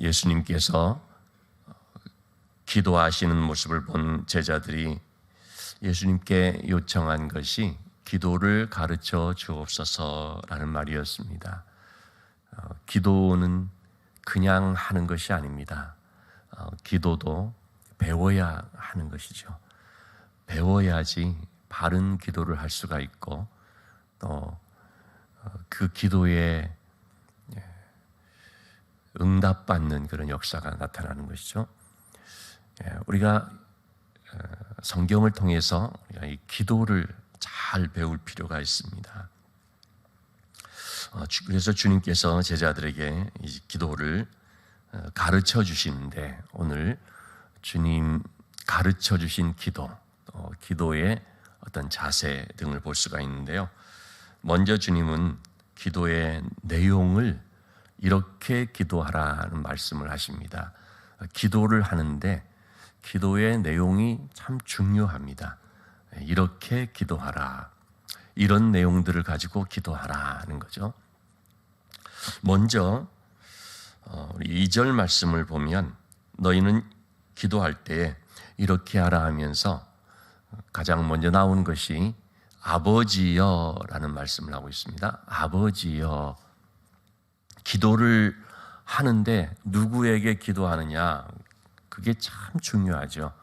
예수님께서 기도하시는 모습을 본 제자들이 예수님께 요청한 것이 기도를 가르쳐 주옵소서라는 말이었습니다. 기도는 그냥 하는 것이 아닙니다. 기도도 배워야 하는 것이죠. 배워야지 바른 기도를 할 수가 있고 또 그 기도에 응답받는 그런 역사가 나타나는 것이죠. 우리가 성경을 통해서 이 기도를 잘 배울 필요가 있습니다. 그래서 주님께서 제자들에게 이 기도를 가르쳐 주시는데 오늘 주님 가르쳐 주신 기도, 기도의 어떤 자세 등을 볼 수가 있는데요. 먼저 주님은 기도의 내용을 이렇게 기도하라는 말씀을 하십니다. 기도를 하는데 기도의 내용이 참 중요합니다. 이렇게 기도하라. 이런 내용들을 가지고 기도하라는 거죠. 먼저 우리 2절 말씀을 보면 너희는 기도할 때 이렇게 하라 하면서 가장 먼저 나온 것이 아버지여라는 말씀을 하고 있습니다. 아버지여. 기도를 하는데 누구에게 기도하느냐? 그게 참 중요하죠.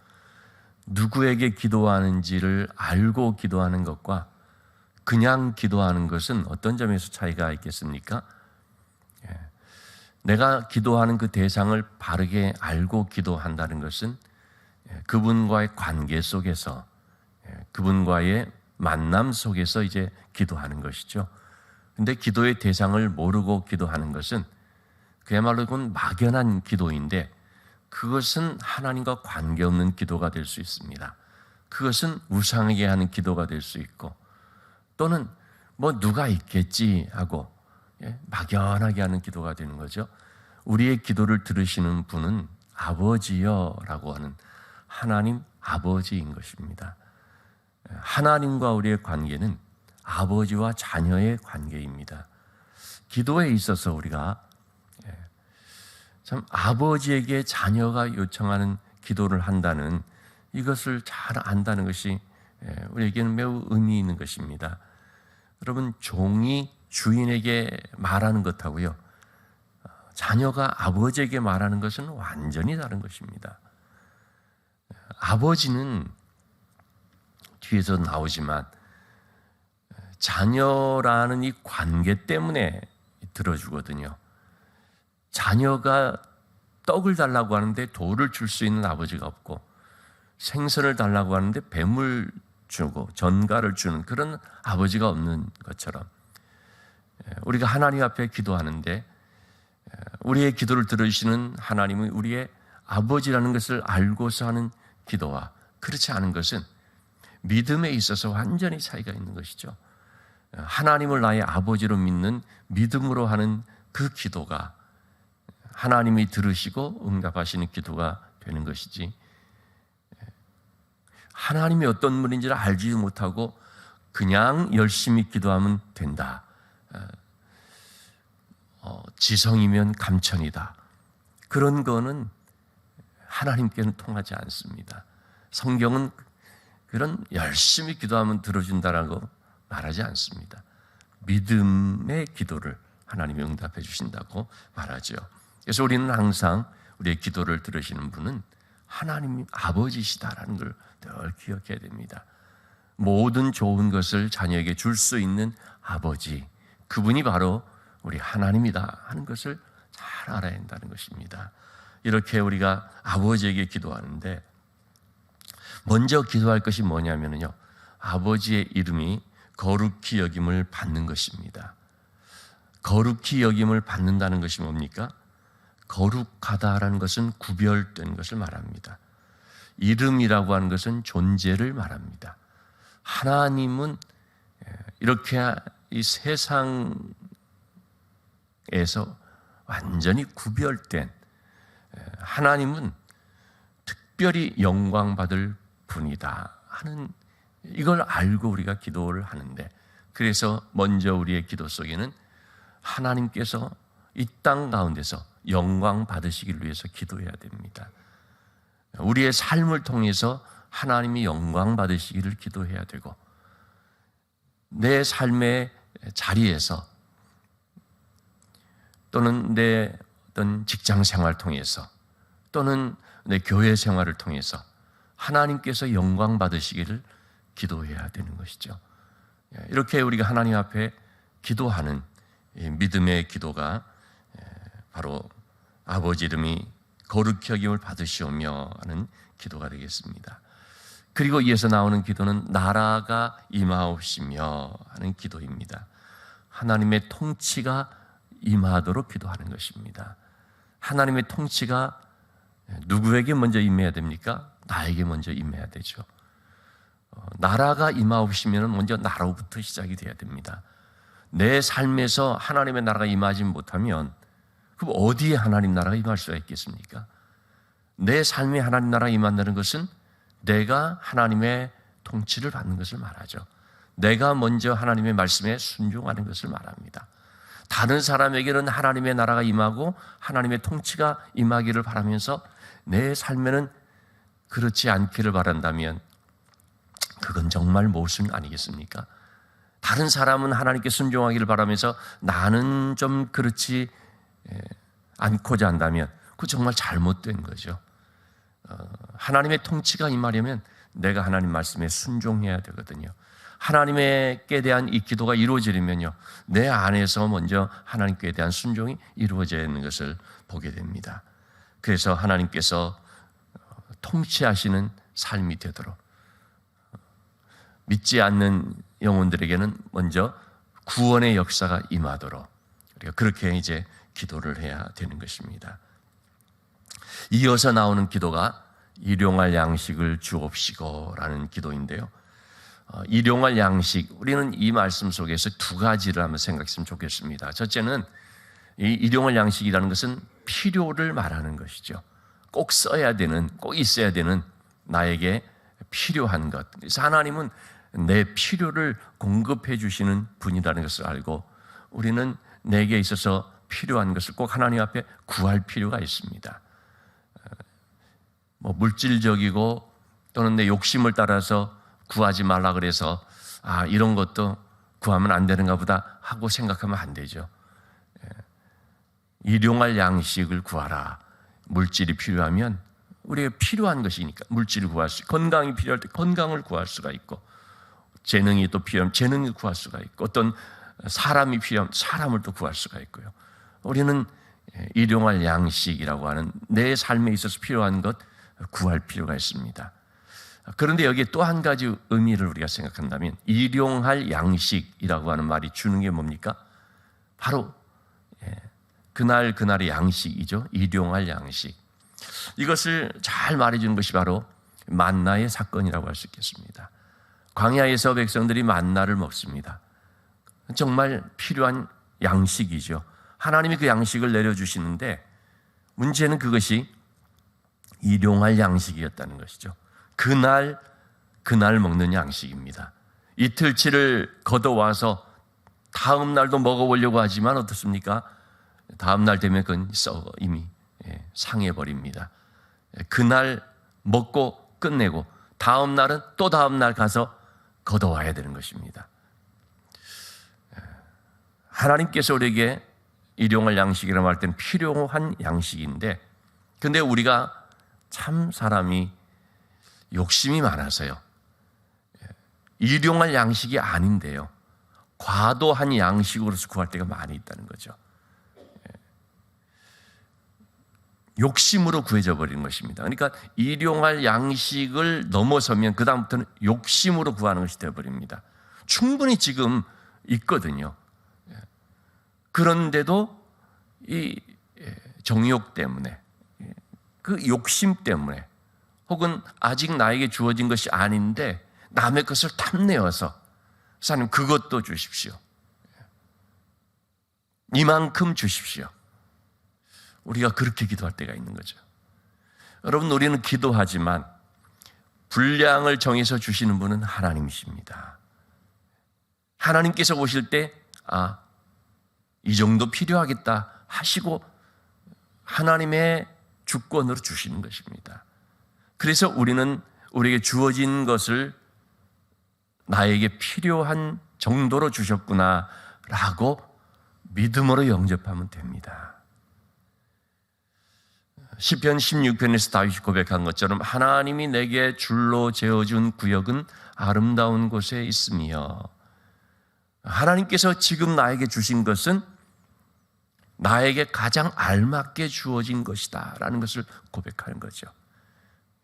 누구에게 기도하는지를 알고 기도하는 것과 그냥 기도하는 것은 어떤 점에서 차이가 있겠습니까? 내가 기도하는 그 대상을 바르게 알고 기도한다는 것은 그분과의 관계 속에서, 그분과의 만남 속에서 이제 기도하는 것이죠. 근데 기도의 대상을 모르고 기도하는 것은 그야말로 그건 막연한 기도인데 그것은 하나님과 관계없는 기도가 될 수 있습니다. 그것은 우상에게 하는 기도가 될 수 있고 또는 뭐 누가 있겠지 하고 막연하게 하는 기도가 되는 거죠. 우리의 기도를 들으시는 분은 아버지여라고 하는 하나님 아버지인 것입니다. 하나님과 우리의 관계는 아버지와 자녀의 관계입니다. 기도에 있어서 우리가 참 아버지에게 자녀가 요청하는 기도를 한다는 이것을 잘 안다는 것이 우리에게는 매우 의미 있는 것입니다. 여러분, 종이 주인에게 말하는 것하고요, 자녀가 아버지에게 말하는 것은 완전히 다른 것입니다. 아버지는 뒤에서 나오지만 자녀라는 이 관계 때문에 들어주거든요. 자녀가 떡을 달라고 하는데 돌을 줄 수 있는 아버지가 없고 생선을 달라고 하는데 뱀을 주고 전갈을 주는 그런 아버지가 없는 것처럼 우리가 하나님 앞에 기도하는데 우리의 기도를 들으시는 하나님은 우리의 아버지라는 것을 알고서 하는 기도와 그렇지 않은 것은 믿음에 있어서 완전히 차이가 있는 것이죠. 하나님을 나의 아버지로 믿는 믿음으로 하는 그 기도가 하나님이 들으시고 응답하시는 기도가 되는 것이지, 하나님이 어떤 분인지를 알지 못하고 그냥 열심히 기도하면 된다, 지성이면 감천이다, 그런 거는 하나님께는 통하지 않습니다. 성경은 그런 열심히 기도하면 들어준다라고 말하지 않습니다. 믿음의 기도를 하나님이 응답해 주신다고 말하죠. 그래서 우리는 항상 우리의 기도를 들으시는 분은 하나님 아버지시다라는 걸 늘 기억해야 됩니다. 모든 좋은 것을 자녀에게 줄 수 있는 아버지, 그분이 바로 우리 하나님이다 하는 것을 잘 알아야 한다는 것입니다. 이렇게 우리가 아버지에게 기도하는데 먼저 기도할 것이 뭐냐면요, 아버지의 이름이 거룩히 여김을 받는 것입니다. 거룩히 여김을 받는다는 것이 뭡니까? 거룩하다라는 것은 구별된 것을 말합니다. 이름이라고 하는 것은 존재를 말합니다. 하나님은 이렇게 이 세상에서 완전히 구별된, 하나님은 특별히 영광받을 분이다 하는 이걸 알고 우리가 기도를 하는데, 그래서 먼저 우리의 기도 속에는 하나님께서 이 땅 가운데서 영광 받으시기를 위해서 기도해야 됩니다. 우리의 삶을 통해서 하나님이 영광 받으시기를 기도해야 되고, 내 삶의 자리에서 또는 내 어떤 직장 생활 통해서 또는 내 교회 생활을 통해서 하나님께서 영광 받으시기를 기도해야 되는 것이죠. 이렇게 우리가 하나님 앞에 기도하는 믿음의 기도가 바로 아버지 이름이 거룩히 여김을 받으시오며 하는 기도가 되겠습니다. 그리고 이어서 나오는 기도는 나라가 임하옵시며 하는 기도입니다. 하나님의 통치가 임하도록 기도하는 것입니다. 하나님의 통치가 누구에게 먼저 임해야 됩니까? 나에게 먼저 임해야 되죠. 나라가 임하옵시면 먼저 나로부터 시작이 돼야 됩니다. 내 삶에서 하나님의 나라가 임하지 못하면 그럼 어디에 하나님 나라가 임할 수가 있겠습니까? 내 삶에 하나님 나라가 임한다는 것은 내가 하나님의 통치를 받는 것을 말하죠. 내가 먼저 하나님의 말씀에 순종하는 것을 말합니다. 다른 사람에게는 하나님의 나라가 임하고 하나님의 통치가 임하기를 바라면서 내 삶에는 그렇지 않기를 바란다면 그건 정말 모순 아니겠습니까? 다른 사람은 하나님께 순종하기를 바라면서 나는 좀 그렇지 않고자 한다면 그거 정말 잘못된 거죠. 하나님의 통치가 임하려면 내가 하나님 말씀에 순종해야 되거든요. 하나님께 대한 이 기도가 이루어지려면요, 내 안에서 먼저 하나님께 대한 순종이 이루어져야 하는 것을 보게 됩니다. 그래서 하나님께서 통치하시는 삶이 되도록, 믿지 않는 영혼들에게는 먼저 구원의 역사가 임하도록 우리가 그렇게 이제 기도를 해야 되는 것입니다. 이어서 나오는 기도가 일용할 양식을 주옵시고라는 기도인데요. 일용할 양식, 우리는 이 말씀 속에서 두 가지를 한번 생각했으면 좋겠습니다. 첫째는 이 일용할 양식이라는 것은 필요를 말하는 것이죠. 꼭 써야 되는, 꼭 있어야 되는 나에게 필요한 것. 그래서 하나님은 내 필요를 공급해 주시는 분이라는 것을 알고 우리는 내게 있어서 필요한 것을 꼭 하나님 앞에 구할 필요가 있습니다. 물질적이고 또는 내 욕심을 따라서 구하지 말라 그래서 이런 것도 구하면 안 되는가 보다 하고 생각하면 안 되죠. 일용할 양식을 구하라. 물질이 필요하면 우리가 필요한 것이니까 물질을 구할 수 있고, 건강이 필요할 때 건강을 구할 수가 있고, 재능이 또 필요하면 재능을 구할 수가 있고, 어떤 사람이 필요하면 사람을 또 구할 수가 있고요. 우리는 일용할 양식이라고 하는 내 삶에 있어서 필요한 것 구할 필요가 있습니다. 그런데 여기에 또 한 가지 의미를 우리가 생각한다면 일용할 양식이라고 하는 말이 주는 게 뭡니까? 바로 그날 그날의 양식이죠. 일용할 양식. 이것을 잘 말해주는 것이 바로 만나의 사건이라고 할 수 있겠습니다. 광야에서 백성들이 만나를 먹습니다. 정말 필요한 양식이죠. 하나님이 그 양식을 내려주시는데 문제는 그것이 일용할 양식이었다는 것이죠. 그날 먹는 양식입니다. 이틀치를 걷어와서 다음 날도 먹어보려고 하지만 어떻습니까? 다음 날 되면 그건 이미 상해버립니다. 그날 먹고 끝내고 다음 날은 또 다음 날 가서 걷어와야 되는 것입니다. 하나님께서 우리에게 일용할 양식이라고 할 때는 필요한 양식인데, 근데 우리가 참 사람이 욕심이 많아서요, 일용할 양식이 아닌데요, 과도한 양식으로서 구할 때가 많이 있다는 거죠. 욕심으로 구해져 버리는 것입니다. 그러니까 일용할 양식을 넘어서면 그 다음부터는 욕심으로 구하는 것이 되어버립니다. 충분히 지금 있거든요. 그런데도 이 정욕 때문에, 그 욕심 때문에, 혹은 아직 나에게 주어진 것이 아닌데 남의 것을 탐내어서 하나님 그것도 주십시오, 이만큼 주십시오. 우리가 그렇게 기도할 때가 있는 거죠. 여러분, 우리는 기도하지만 분량을 정해서 주시는 분은 하나님이십니다. 하나님께서 보실 때 이 정도 필요하겠다 하시고 하나님의 주권으로 주시는 것입니다. 그래서 우리는 우리에게 주어진 것을 나에게 필요한 정도로 주셨구나 라고 믿음으로 영접하면 됩니다. 시편 16편에서 다윗이 고백한 것처럼 하나님이 내게 줄로 재어준 구역은 아름다운 곳에 있으며, 하나님께서 지금 나에게 주신 것은 나에게 가장 알맞게 주어진 것이다 라는 것을 고백하는 거죠.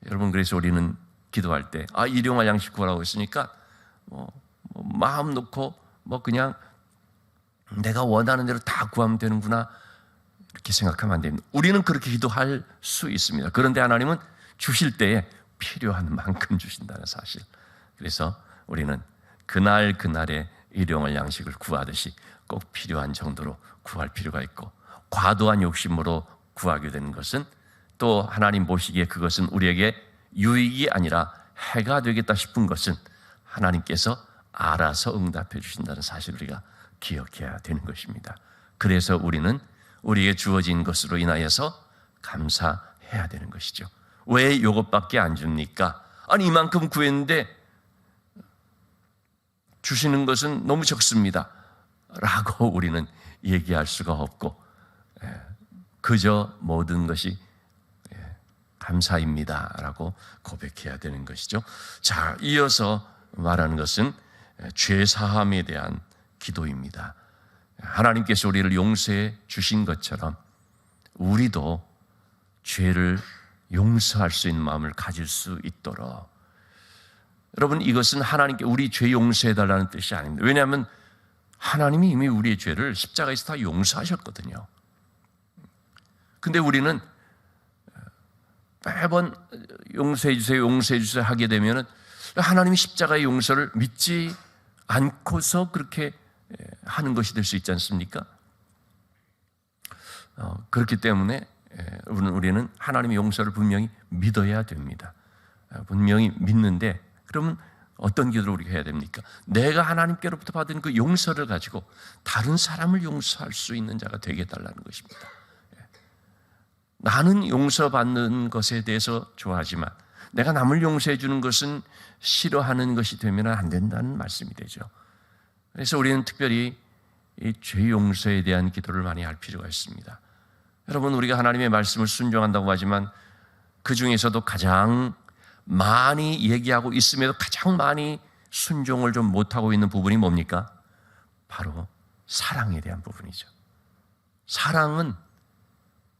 여러분, 그래서 우리는 기도할 때 일용할 양식 구하라고 했으니까 마음 놓고 그냥 내가 원하는 대로 다 구하면 되는구나 이렇게 생각하면 안 됩니다. 우리는 그렇게 기도할 수 있습니다. 그런데 하나님은 주실 때에 필요한 만큼 주신다는 사실. 그래서 우리는 그날의 일용할 양식을 구하듯이 꼭 필요한 정도로 구할 필요가 있고, 과도한 욕심으로 구하게 되는 것은 또 하나님 보시기에 그것은 우리에게 유익이 아니라 해가 되겠다 싶은 것은 하나님께서 알아서 응답해 주신다는 사실을 우리가 기억해야 되는 것입니다. 그래서 우리는 우리에게 주어진 것으로 인하여서 감사해야 되는 것이죠. 왜 이것밖에 안 줍니까? 아니, 이만큼 구했는데 주시는 것은 너무 적습니다 라고 우리는 얘기할 수가 없고, 그저 모든 것이 감사입니다 라고 고백해야 되는 것이죠. 자, 이어서 말하는 것은 죄사함에 대한 기도입니다. 하나님께서 우리를 용서해 주신 것처럼 우리도 죄를 용서할 수 있는 마음을 가질 수 있도록, 여러분, 이것은 하나님께 우리 죄 용서해 달라는 뜻이 아닙니다. 왜냐하면 하나님이 이미 우리의 죄를 십자가에서 다 용서하셨거든요. 근데 우리는 매번 용서해 주세요, 용서해 주세요 하게 되면은 하나님이 십자가의 용서를 믿지 않고서 그렇게 하는 것이 될 수 있지 않습니까? 그렇기 때문에 우리는 하나님의 용서를 분명히 믿어야 됩니다. 분명히 믿는데, 그러면 어떤 기도를 우리가 해야 됩니까? 내가 하나님께로부터 받은 그 용서를 가지고 다른 사람을 용서할 수 있는 자가 되게 해달라는 것입니다. 나는 용서받는 것에 대해서 좋아하지만 내가 남을 용서해 주는 것은 싫어하는 것이 되면 안 된다는 말씀이 되죠. 그래서 우리는 특별히 이 죄 용서에 대한 기도를 많이 할 필요가 있습니다. 여러분, 우리가 하나님의 말씀을 순종한다고 하지만 그 중에서도 가장 많이 얘기하고 있음에도 가장 많이 순종을 좀 못하고 있는 부분이 뭡니까? 바로 사랑에 대한 부분이죠. 사랑은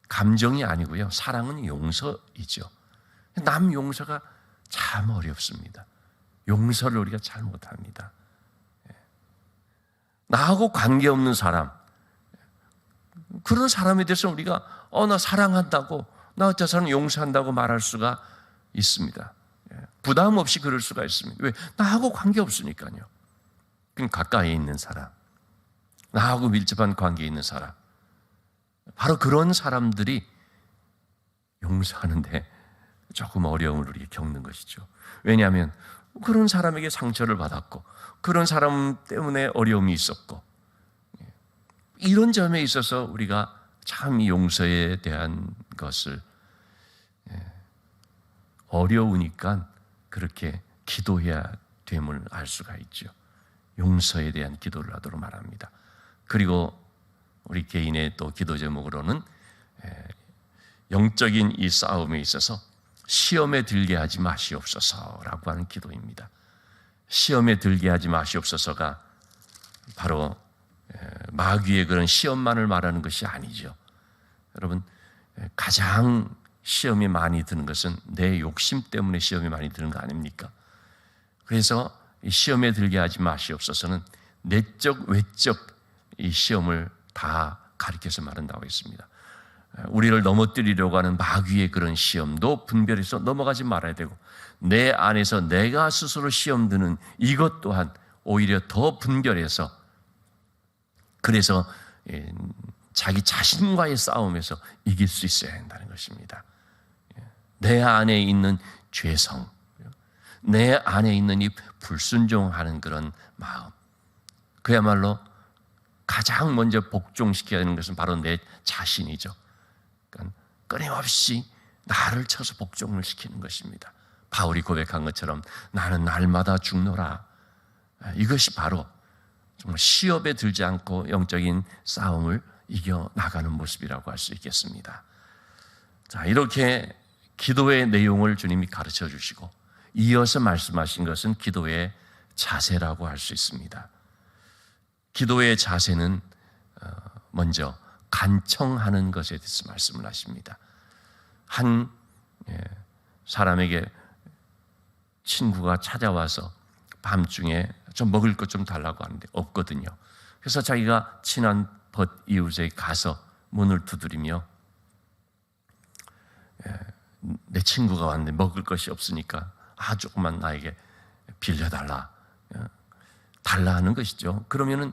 감정이 아니고요, 사랑은 용서이죠. 남 용서가 참 어렵습니다. 용서를 우리가 잘 못합니다. 나하고 관계없는 사람, 그런 사람에 대해서 우리가 나 사랑한다고, 나 저 사람 용서한다고 말할 수가 있습니다. 부담 없이 그럴 수가 있습니다. 왜? 나하고 관계없으니까요. 그럼 가까이 있는 사람, 나하고 밀접한 관계에 있는 사람, 바로 그런 사람들이 용서하는데 조금 어려움을 우리가 겪는 것이죠. 왜냐하면 그런 사람에게 상처를 받았고, 그런 사람 때문에 어려움이 있었고, 이런 점에 있어서 우리가 참 용서에 대한 것을 어려우니까 그렇게 기도해야 됨을 알 수가 있죠. 용서에 대한 기도를 하도록 말합니다. 그리고 우리 개인의 또 기도 제목으로는 영적인 이 싸움에 있어서 시험에 들게 하지 마시옵소서라고 하는 기도입니다. 시험에 들게 하지 마시옵소서가 바로 마귀의 그런 시험만을 말하는 것이 아니죠. 여러분, 가장 시험이 많이 드는 것은 내 욕심 때문에 시험이 많이 드는 거 아닙니까? 그래서 이 시험에 들게 하지 마시옵소서는 내적, 외적 이 시험을 다 가리켜서 말한다고 했습니다. 우리를 넘어뜨리려고 하는 마귀의 그런 시험도 분별해서 넘어가지 말아야 되고, 내 안에서 내가 스스로 시험 드는 이것 또한 오히려 더 분별해서, 그래서 자기 자신과의 싸움에서 이길 수 있어야 한다는 것입니다. 내 안에 있는 죄성, 내 안에 있는 이 불순종하는 그런 마음, 그야말로 가장 먼저 복종시켜야 하는 것은 바로 내 자신이죠. 그러니까 끊임없이 나를 쳐서 복종을 시키는 것입니다. 바울이 고백한 것처럼 나는 날마다 죽노라. 이것이 바로 정말 시험에 들지 않고 영적인 싸움을 이겨나가는 모습이라고 할 수 있겠습니다. 자, 이렇게 기도의 내용을 주님이 가르쳐 주시고 이어서 말씀하신 것은 기도의 자세라고 할 수 있습니다. 기도의 자세는 먼저 간청하는 것에 대해서 말씀을 하십니다. 한 사람에게 친구가 찾아와서 밤중에 좀 먹을 것 좀 달라고 하는데 없거든요. 그래서 자기가 친한 벗 이웃에 가서 문을 두드리며 내 친구가 왔는데 먹을 것이 없으니까 조금만 나에게 빌려달라, 달라 하는 것이죠. 그러면은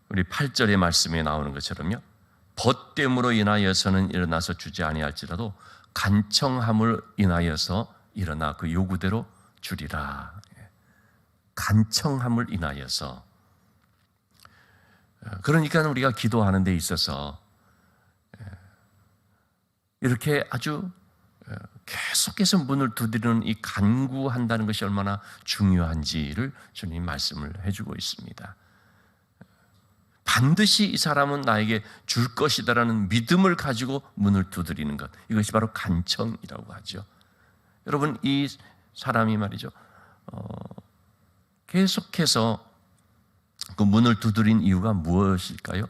우리 8절의 말씀에 나오는 것처럼요, 벗됨으로 인하여서는 일어나서 주지 아니할지라도 간청함을 인하여서 일어나 그 요구대로 주리라. 간청함을 인하여서. 그러니까 우리가 기도하는 데 있어서 이렇게 아주 계속해서 문을 두드리는 이 간구한다는 것이 얼마나 중요한지를 주님 말씀을 해주고 있습니다. 반드시 이 사람은 나에게 줄 것이다라는 믿음을 가지고 문을 두드리는 것, 이것이 바로 간청이라고 하죠. 여러분, 이 사람이 말이죠, 계속해서 그 문을 두드린 이유가 무엇일까요?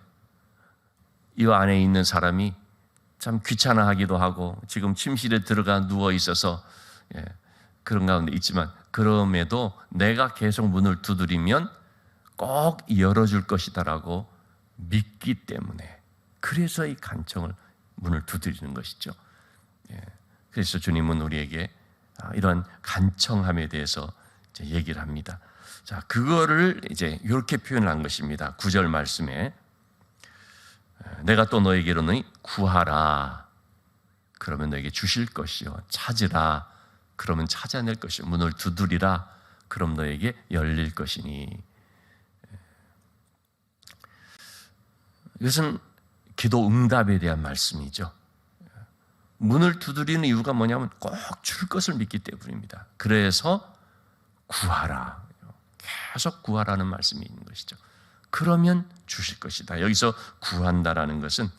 이 안에 있는 사람이 참 귀찮아하기도 하고 지금 침실에 들어가 누워 있어서 그런 가운데 있지만, 그럼에도 내가 계속 문을 두드리면 꼭 열어줄 것이다라고 믿기 때문에, 그래서 이 간청을 문을 두드리는 것이죠. 그래서 주님은 우리에게 이런 간청함에 대해서 이제 얘기를 합니다. 자, 그거를 이제 이렇게 표현한 것입니다. 9절 말씀에 내가 또 너에게로는 구하라, 그러면 너에게 주실 것이요, 찾으라, 그러면 찾아낼 것이요, 문을 두드리라, 그럼 너에게 열릴 것이니. 이것은 기도 응답에 대한 말씀이죠. 문을 두드리는 이유가 뭐냐면 꼭 줄 것을 믿기 때문입니다. 그래서 구하라, 계속 구하라는 말씀이 있는 것이죠. 그러면 주실 것이다. 여기서 구한다라는 것은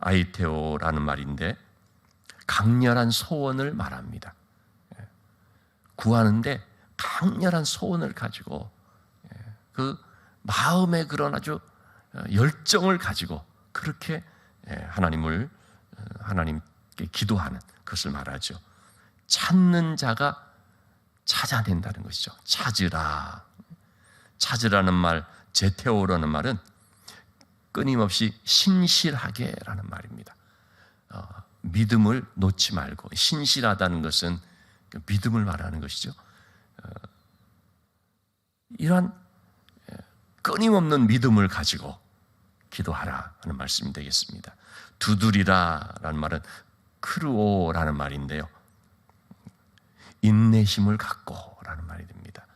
아이테오라는 말인데 강렬한 소원을 말합니다. 구하는데 강렬한 소원을 가지고 그 마음에 그런 아주 열정을 가지고 그렇게 하나님께 기도하는 것을 말하죠. 찾는 자가 찾아낸다는 것이죠. 찾으라. 찾으라는 말, 제테오라는 말은 끊임없이 신실하게라는 말입니다. 믿음을 놓지 말고, 신실하다는 것은 믿음을 말하는 것이죠. 이러한 끊임없는 믿음을 가지고 기도하라 하는 말씀이 되겠습니다. 두드리라라는 말은 크루오라는 말인데요, 인내심을 갖고라는 말이 됩니다.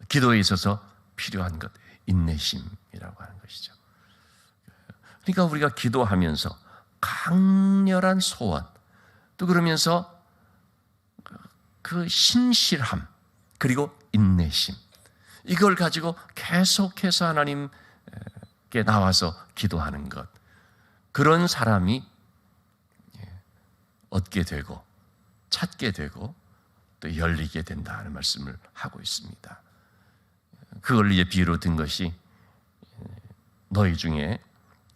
기도에 있어서 필요한 것, 인내심이라고 하는 것이죠. 그러니까 우리가 기도하면서 강렬한 소원, 또 그러면서 그 신실함, 그리고 인내심, 이걸 가지고 계속해서 하나님께 나와서 기도하는 것, 그런 사람이 얻게 되고 찾게 되고 또 열리게 된다는 말씀을 하고 있습니다. 그걸 이제 비유로 든 것이 너희 중에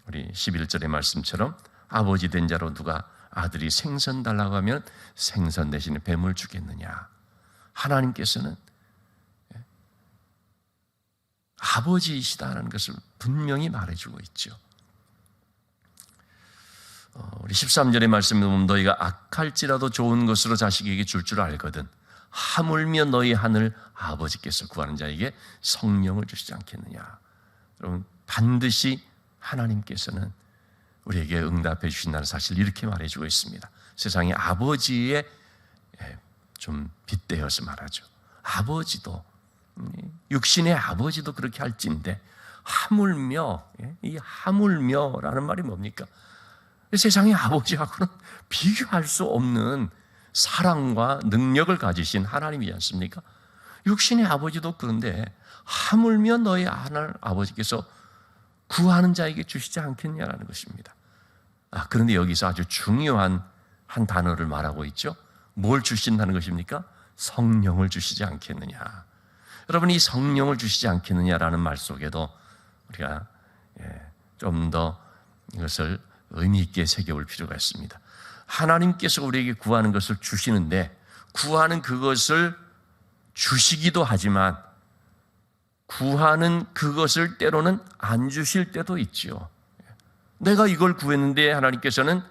우리 11절의 말씀처럼 아버지 된 자로 누가 아들이 생선 달라고 하면 생선 대신에 뱀을 주겠느냐. 하나님께서는 아버지이시다는 것을 분명히 말해주고 있죠. 우리 13절의 말씀에 보면 너희가 악할지라도 좋은 것으로 자식에게 줄 줄 알거든 하물며 너희 하늘 아버지께서 구하는 자에게 성령을 주시지 않겠느냐. 여러분, 반드시 하나님께서는 우리에게 응답해 주신다는 사실 이렇게 말해주고 있습니다. 세상의 아버지에 좀 빗대어서 말하죠. 아버지도 육신의 아버지도 그렇게 할진데 하물며, 이 하물며라는 말이 뭡니까? 세상의 아버지하고는 비교할 수 없는 사랑과 능력을 가지신 하나님이지 않습니까? 육신의 아버지도 그런데 하물며 너희 하나님 아버지께서 구하는 자에게 주시지 않겠냐라는 것입니다. 그런데 여기서 아주 중요한 한 단어를 말하고 있죠. 뭘 주신다는 것입니까? 성령을 주시지 않겠느냐. 여러분, 이 성령을 주시지 않겠느냐라는 말 속에도 우리가 좀 더 이것을 의미 있게 새겨볼 필요가 있습니다. 하나님께서 우리에게 구하는 것을 주시는데 구하는 그것을 주시기도 하지만 구하는 그것을 때로는 안 주실 때도 있지요. 내가 이걸 구했는데 하나님께서는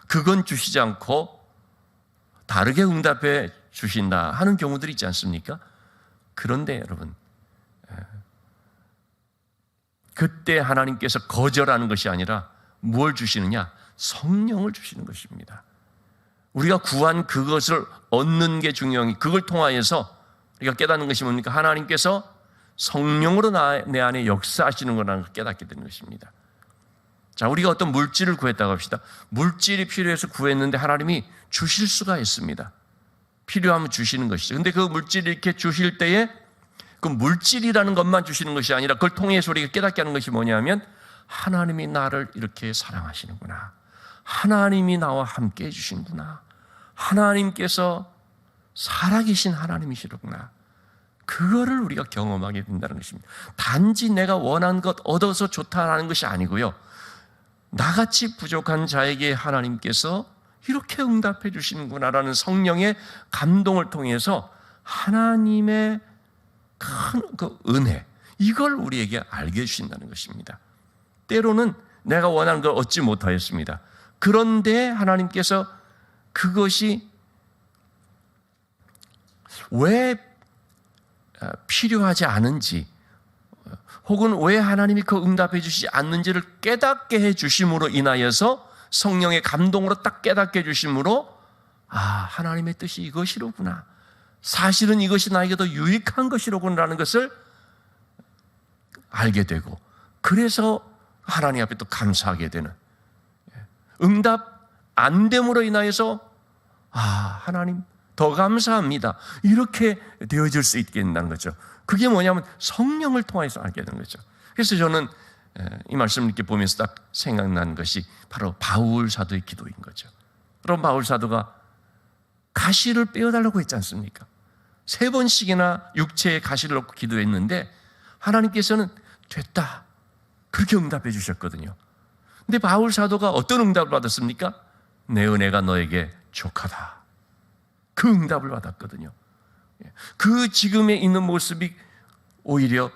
그건 주시지 않고 다르게 응답해 주신다 하는 경우들이 있지 않습니까? 그런데 여러분, 그때 하나님께서 거절하는 것이 아니라 뭘 주시느냐? 성령을 주시는 것입니다. 우리가 구한 그것을 얻는 게 중요한, 그걸 통하여서 우리가 깨닫는 것이 뭡니까? 하나님께서 성령으로 내 안에 역사하시는 거라는 걸 깨닫게 되는 것입니다. 자, 우리가 어떤 물질을 구했다고 합시다. 물질이 필요해서 구했는데 하나님이 주실 수가 있습니다. 필요하면 주시는 것이죠. 근데 그 물질을 이렇게 주실 때에 그 물질이라는 것만 주시는 것이 아니라 그걸 통해서 우리가 깨닫게 하는 것이 뭐냐면 하나님이 나를 이렇게 사랑하시는구나. 하나님이 나와 함께 해주시는구나. 하나님께서 살아계신 하나님이시로구나. 그거를 우리가 경험하게 된다는 것입니다. 단지 내가 원한 것 얻어서 좋다라는 것이 아니고요. 나같이 부족한 자에게 하나님께서 이렇게 응답해 주시는구나라는 성령의 감동을 통해서 하나님의 큰 그 은혜, 이걸 우리에게 알게 해주신다는 것입니다. 때로는 내가 원하는 걸 얻지 못하였습니다. 그런데 하나님께서 그것이 왜 필요하지 않은지 혹은 왜 하나님이 그 응답해 주시지 않는지를 깨닫게 해 주심으로 인하여서 성령의 감동으로 딱 깨닫게 해 주심으로 하나님의 뜻이 이것이로구나. 사실은 이것이 나에게 더 유익한 것이로구나라는 것을 알게 되고 그래서 하나님 앞에 또 감사하게 되는 응답 안 됨으로 인하여서 하나님 더 감사합니다. 이렇게 되어질 수 있게 된다는 거죠. 그게 뭐냐면 성령을 통해서 알게 되는 거죠. 그래서 저는 이 말씀을 이렇게 보면서 딱 생각난 것이 바로 바울 사도의 기도인 거죠. 그럼 바울 사도가 가시를 빼어달라고 했지 않습니까? 3번씩이나 육체에 가시를 넣고 기도했는데 하나님께서는 됐다 그렇게 응답해 주셨거든요. 근데 바울 사도가 어떤 응답을 받았습니까? 내 은혜가 너에게 족하다. 그 응답을 받았거든요. 그 지금에 있는 모습이 오히려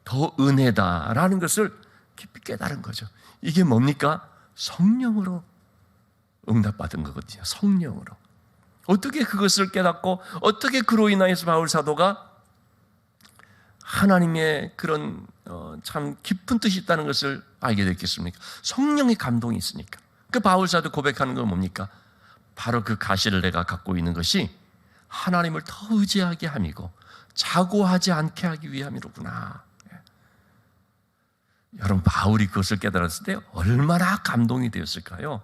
더 은혜다라는 것을 깊이 깨달은 거죠. 이게 뭡니까? 성령으로 응답받은 거거든요. 성령으로. 어떻게 그것을 깨닫고 어떻게 그로 인하여서 바울 사도가 하나님의 그런 참 깊은 뜻이 있다는 것을 알게 됐겠습니까? 성령의 감동이 있으니까. 그 바울 사도 고백하는 건 뭡니까? 바로 그 가시를 내가 갖고 있는 것이 하나님을 더 의지하게 함이고 자고하지 않게 하기 위함이로구나. 여러분, 바울이 그것을 깨달았을 때 얼마나 감동이 되었을까요?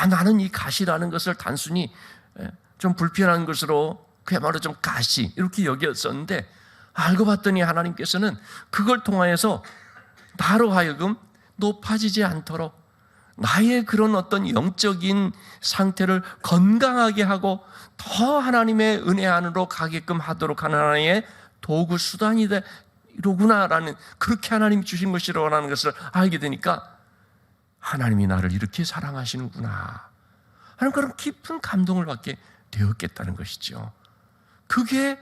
나는 이 가시라는 것을 단순히 좀 불편한 것으로 그야말로 좀 가시 이렇게 여겼었는데 알고 봤더니 하나님께서는 그걸 통하여서 나로 하여금 높아지지 않도록 나의 그런 어떤 영적인 상태를 건강하게 하고 더 하나님의 은혜 안으로 가게끔 하도록 하는 하나의 도구 수단이 되로구나라는, 그렇게 하나님이 주신 것이라는 것을 알게 되니까 하나님이 나를 이렇게 사랑하시는구나 하는 그런 깊은 감동을 받게 되었겠다는 것이죠. 그게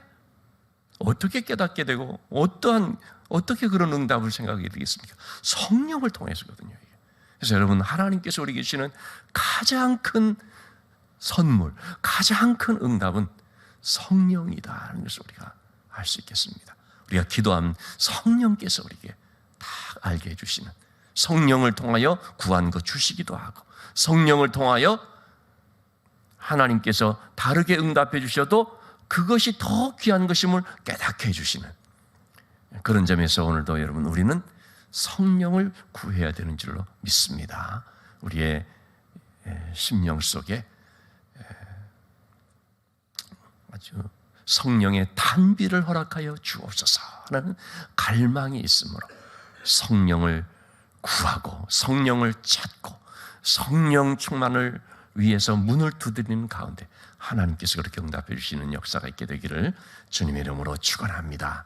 어떻게 깨닫게 되고 어떻게 그런 응답을 생각하게 되겠습니까? 성령을 통해서거든요. 그래서 여러분, 하나님께서 우리에게 주시는 가장 큰 선물, 가장 큰 응답은 성령이다라는 것을 우리가 알 수 있겠습니다. 우리가 기도하면 성령께서 우리에게 다 알게 해주시는, 성령을 통하여 구한 것 주시기도 하고 성령을 통하여 하나님께서 다르게 응답해 주셔도 그것이 더 귀한 것임을 깨닫게 해주시는 그런 점에서 오늘도 여러분 우리는 성령을 구해야 되는 줄로 믿습니다. 우리의 심령 속에 아주 성령의 단비를 허락하여 주옵소서라는 갈망이 있으므로 성령을 구하고 성령을 찾고 성령 충만을 위해서 문을 두드리는 가운데 하나님께서 그렇게 응답해 주시는 역사가 있게 되기를 주님의 이름으로 축원합니다.